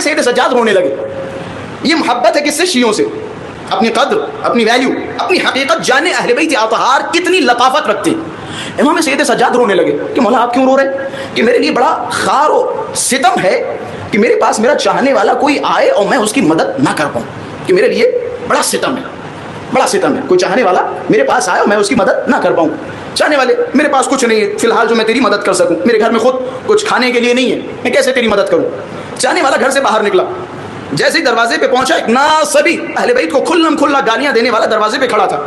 سید سجاد رونے لگے. یہ محبت ہے کس سے؟ شیعوں سے. اپنی قدر، اپنی ویلیو، اپنی حقیقت جانے اہل بیت اطہار کتنی لطافت رکھتے ہیں. امام سید سجاد رونے لگے کہ مولا آپ کیوں رو رہے ہیں؟ کہ میرے لیے بڑا خار و ستم ہے کہ میرے پاس میرا چاہنے والا کوئی آئے اور میں اس کی مدد نہ کر پاؤں. کہ میرے لیے بڑا ستم ہے، بڑا ستم ہے کوئی چاہنے والا میرے پاس آئے اور میں اس کی مدد نہ کر پاؤں. چاہنے والے میرے پاس کچھ نہیں ہے فی الحال جو میں تیری مدد کر سکوں. میرے گھر میں خود کچھ کھانے کے لیے نہیں ہے، میں کیسے تیری مدد کروں؟ چاہنے والا گھر سے باہر نکلا. جیسے ہی دروازے پہ پہنچا ایک ناصبی اہل بیت کو کھلم کھلا گالیاں دینے والا دروازے پہ کھڑا تھا.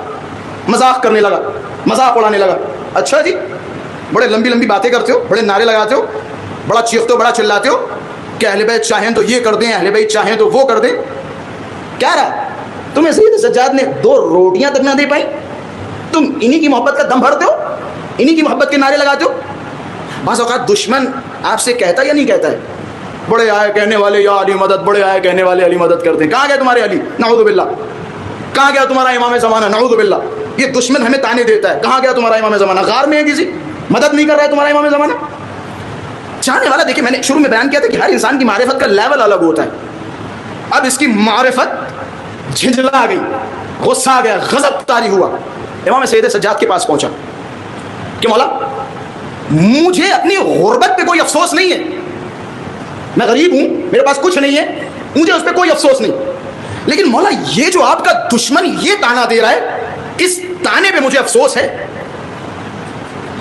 مذاق کرنے لگا، مذاق اڑانے لگا. اچھا جی، بڑے لمبی لمبی باتیں کرتے ہو، بڑے نعرے لگاتے ہو، بڑا چیختے ہو، بڑا چلاتے ہو کہ اہل بیت چاہیں تو یہ کر دیں، اہل بیت چاہیں تو وہ کر دیں. کیا رہا تمہیں سید سجاد نے 2 روٹیاں تک نہ دے پائی؟ تم انہی کی محبت کا دم بھرتے ہو، انہی کی محبت کے نعرے لگاتے ہو. بعض اوقات دشمن آپ سے کہتا یا نہیں کہتا ہے بڑے آئے کہنے والے یا علی مدد، بڑے آئے کہنے والے علی مدد کرتے ہیں. کہاں گیا تمہارے علی؟ نعوذ باللہ. کہاں گیا تمہارا امام زمانہ؟ نعوذ باللہ. یہ دشمن ہمیں تانے دیتا ہے. کہاں گیا تمہارا امام زمانہ؟ غار میں ہے کسی، مدد نہیں کر رہا ہے تمہارا امام زمانہ. چاہنے والا دیکھیں، میں نے شروع میں بیان کیا تھا کہ ہر انسان کی معرفت کا لیول الگ ہوتا ہے. اب اس کی معرفت جھنجھلا گئی، غصہ آ گیا، غضب طاری ہوا. امام سید سجاد کے پاس پہنچا کہ مولا مجھے اپنی غربت پہ کوئی افسوس نہیں ہے، میں غریب ہوں، میرے پاس کچھ نہیں ہے، مجھے اس پہ کوئی افسوس نہیں. لیکن مولا یہ جو آپ کا دشمن یہ تانا دے رہا ہے، اس تانے پہ مجھے افسوس ہے.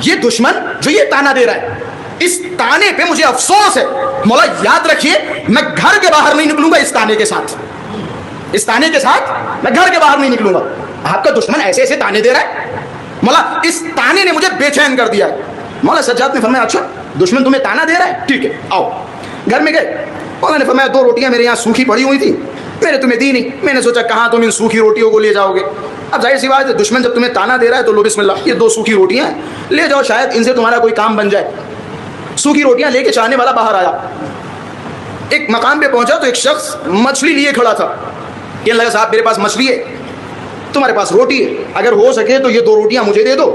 یہ دشمن جو یہ تانا دے رہا ہے، اس تانے پہ مجھے افسوس ہے. مولا یاد رکھیے میں گھر کے باہر نہیں نکلوں گا اس تانے کے ساتھ، اس تانے کے ساتھ میں گھر کے باہر نہیں نکلوں گا. آپ کا دشمن ایسے ایسے تانے دے رہا ہے، مولا اس تانے نے مجھے بے چین کر دیا ہے. مولا سجاد نے فرمایا اچھا دشمن تمہیں تانا دے رہا ہے، ٹھیک ہے آؤ. گھر میں گئے، مولا نے فرمایا 2 روٹیاں میرے یہاں سوکھی پڑی ہوئی تھی، میں نے تمہیں دی نہیں. میں نے سوچا کہاں تم ان سوکھی روٹیوں کو لے جاؤ گے. اب ظاہر سی بات ہے دشمن جب تمہیں تانا دے رہا ہے تو لو بسم اللہ، یہ 2 سوکھی روٹیاں ہیں، لے جاؤ، شاید ان سے تمہارا کوئی کام بن جائے. سوکھی روٹیاں لے کے چاہنے والا باہر آیا. ایک مقام پہ پہنچا تو ایک شخص مچھلی لیے کھڑا تھا. کہنے لگا صاحب میرے پاس مچھلی ہے، تمہارے پاس روٹی ہے، اگر ہو سکے تو یہ 2 روٹیاں مجھے دے دو،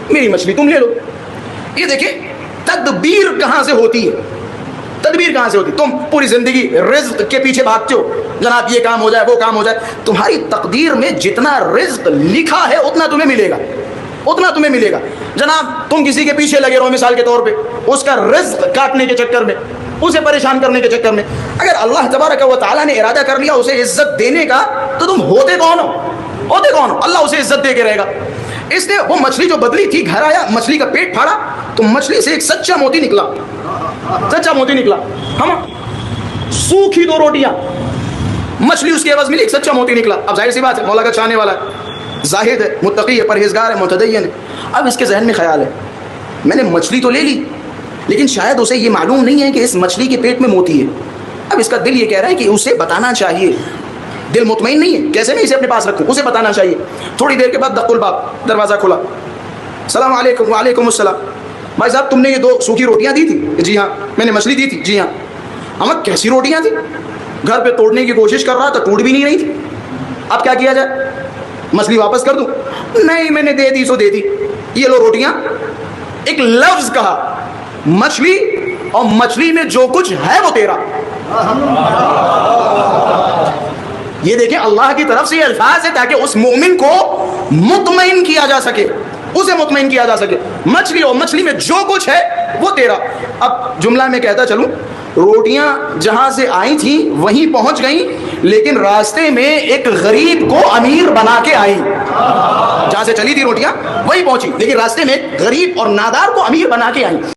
میری مچھلی تم لے لو. یہ دیکھیں تدبیر کہاں سے ہوتی ہے، تدبیر کہاں سے ہوتی ہے. تم پوری زندگی رزق کے پیچھے بھاگتے ہو، جناب یہ کام ہو جائے، وہ کام ہو جائے. تمہاری تقدیر میں جتنا رزق لکھا ہے اتنا تمہیں ملے گا، اتنا تمہیں ملے گا. جناب تم کسی کے پیچھے لگے رہو مثال کے طور پہ، اس کا رزق کاٹنے کے چکر میں، اسے پریشان کرنے کے چکر میں. اگر اللہ تبارک و تعالیٰ نے ارادہ کر لیا اسے عزت دینے کا تو تم ہوتے کون ہو؟ ہوتے کون ہو؟ اللہ اسے عزت دے کے رہے گا. اس نے وہ مچھلی جو بدلی تھی، گھر آیا، مچھلی کا پیٹ پھاڑا تو مچھلی سے ایک سچا موتی نکلا، سچا موتی نکلا. ہم سوکھی 2 روٹیاں، مچھلی اس کے عوض ملی، ایک سچا موتی نکلا. اب ظاہر سی بات ہے مولا کا چاہنے والا ہے، زاہد ہے، متقی ہے، پرہیزگار ہے، متدین ہے. اب اس کے ذہن میں خیال ہے میں نے مچھلی تو لے لی لیکن شاید اسے یہ معلوم نہیں ہے کہ اس مچھلی کے پیٹ میں موتی ہے. اب اس کا دل یہ کہہ رہا ہے کہ اسے بتانا چاہیے، دل مطمئن نہیں ہے، کیسے میں اسے اپنے پاس رکھوں، اسے بتانا چاہیے. تھوڑی دیر کے بعد دق الباب، دروازہ کھلا. السلام علیکم. وعلیکم السلام. بھائی صاحب تم نے یہ 2 سوکھی روٹیاں دی تھی؟ جی ہاں. میں نے مچھلی دی تھی؟ جی ہاں. ہم کیسی روٹیاں تھیں؟ گھر پہ توڑنے کی کوشش کر رہا تھا، ٹوٹ بھی نہیں رہی تھی. اب کیا کیا جائے؟ مچھلی واپس کر دوں؟ نہیں، میں نے دے دی سو دے دی. یہ لو روٹیاں. ایک لفظ کہا، مچھلی، اور مچھلی میں جو کچھ ہے وہ تیرا. یہ دیکھیں اللہ کی طرف سے یہ الفاظ ہے تاکہ اس مومن کو مطمئن کیا جا سکے، اسے مطمئن کیا جا سکے. مچھلی، اور مچھلی میں جو کچھ ہے وہ تیرا. اب جملہ میں کہتا چلوں، روٹیاں جہاں سے آئی تھیں وہیں پہنچ گئیں، لیکن راستے میں ایک غریب کو امیر بنا کے آئیں. جہاں سے چلی تھی روٹیاں وہیں پہنچی، لیکن راستے میں ایک غریب اور نادار کو امیر بنا کے آئیں.